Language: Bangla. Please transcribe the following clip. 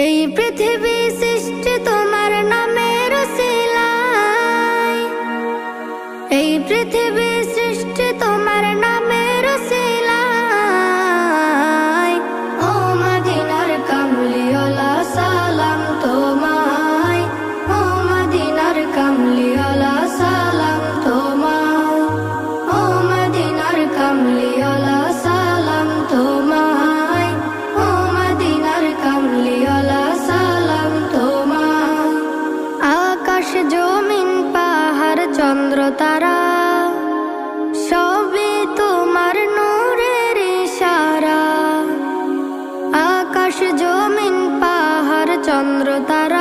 এই পৃথিবী সৃষ্টি তোমার নামের উসিলায়, এই পৃথিবী সৃষ্টি তোমার নামের উসিলায়। ও মদিনার কামলিওয়ালা সালাম তোমায়, ও মদিনার কামলিওয়ালা সালাম তোমায়, ও মদিনার কামলিওয়ালা সালাম তোমায়, ও মদিনার কামলিওয়ালা সালাম তোমায়। আকাশ জমিন পাহাড় চন্দ্র তারা সবই তোমার নূরের ইশারা। আকাশ জমিন পাহাড় চন্দ্র তারা